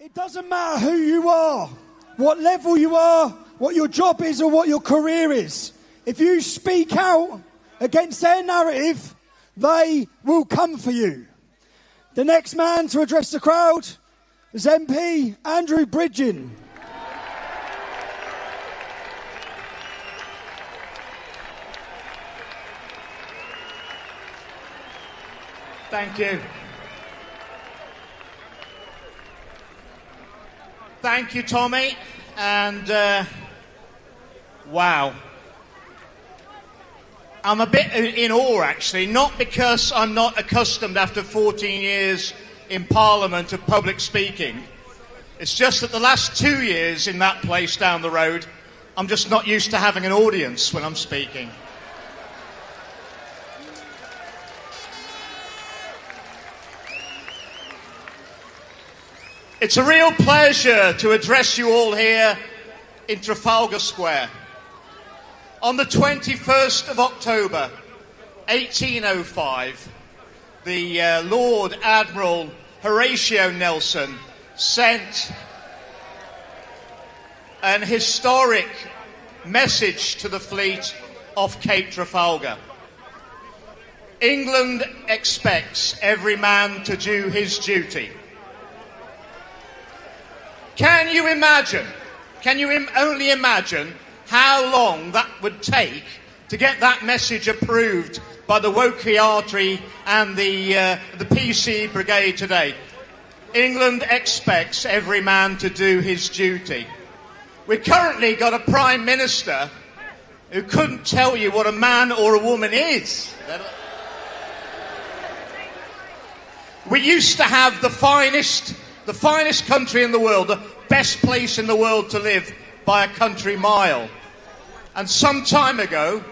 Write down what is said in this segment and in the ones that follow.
It doesn't matter who you are, what level you are, what your job is or what your career is. If you speak out against their narrative, they will come for you. The next man to address the crowd is MP Andrew Bridgen. Thank you. Thank you, Tommy. And wow. I'm a bit in awe, actually, not because I'm not accustomed after 14 years in Parliament of public speaking. It's just that the last 2 years in that place down the road, I'm just not used to having an audience when I'm speaking. It's a real pleasure to address you all here in Trafalgar Square. On the 21st of October, 1805, the Lord Admiral Horatio Nelson sent an historic message to the fleet off Cape Trafalgar. England expects every man to do his duty. Can you imagine, only imagine how long that would take to get that message approved by the Woking Artery and the PC Brigade today? England expects every man to do his duty. We've currently got a Prime Minister who couldn't tell you what a man or a woman is. We used to have the finest country in the world, the best place in the world to live by a country mile. And some time ago,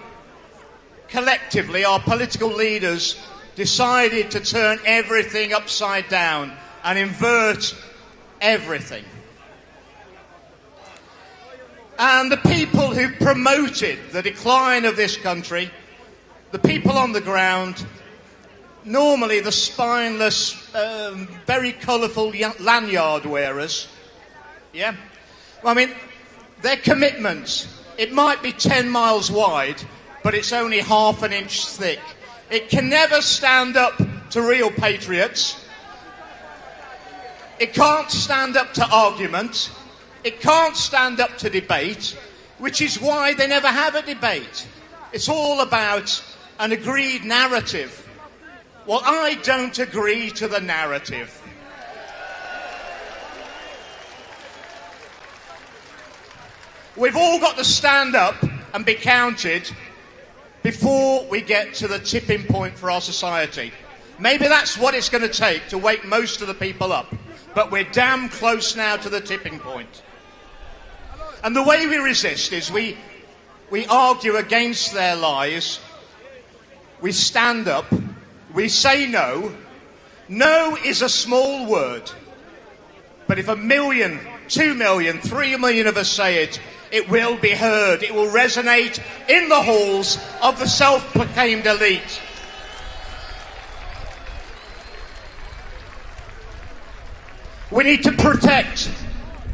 collectively, our political leaders decided to turn everything upside down and invert everything. And the people who promoted the decline of this country, the people on the ground, normally the spineless, very colourful lanyard wearers, yeah? I mean, their commitment, it might be 10 miles wide, but it's only half an inch thick. It can never stand up to real patriots. It can't stand up to argument. It can't stand up to debate, which is why they never have a debate. It's all about an agreed narrative. Well, I don't agree to the narrative. We've all got to stand up and be counted before we get to the tipping point for our society. Maybe that's what it's going to take to wake most of the people up. But we're damn close now to the tipping point. And the way we resist is we argue against their lies. We stand up. We say no. No is a small word. But if 1 million, 2 million, 3 million of us say it, it will be heard. It will resonate in the halls of the self-proclaimed elite. We need to protect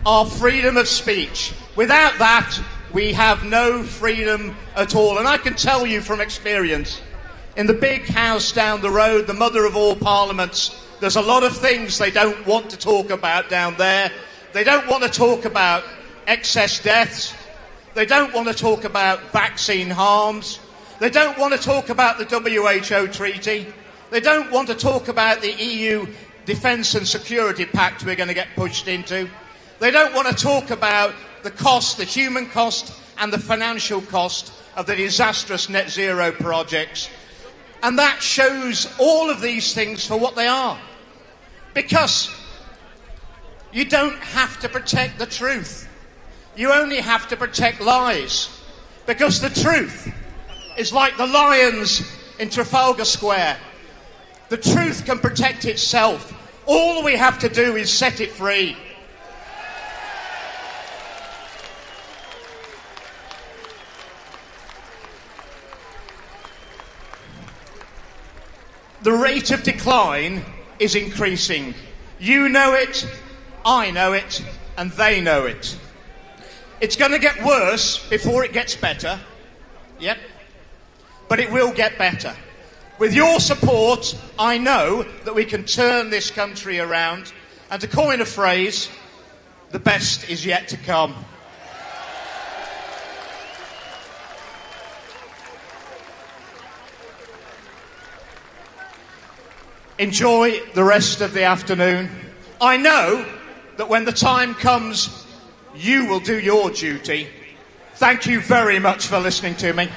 our freedom of speech. Without that, we have no freedom at all. And I can tell you from experience, in the big house down the road, the mother of all parliaments, there's a lot of things they don't want to talk about down there. They don't want to talk about excess deaths. They don't want to talk about vaccine harms. They don't want to talk about the WHO treaty. They don't want to talk about the EU Defence and Security Pact we're going to get pushed into. They don't want to talk about the cost, the human cost and the financial cost of the disastrous net zero projects. And that shows all of these things for what they are. Because you don't have to protect the truth. You only have to protect lies. Because the truth is like the lions in Trafalgar Square. The truth can protect itself. All we have to do is set it free. The rate of decline is increasing. You know it, I know it, and they know it. It's going to get worse before it gets better. Yep. But it will get better. With your support, I know that we can turn this country around. And to coin a phrase, the best is yet to come. Enjoy the rest of the afternoon. I know that when the time comes, you will do your duty. Thank you very much for listening to me.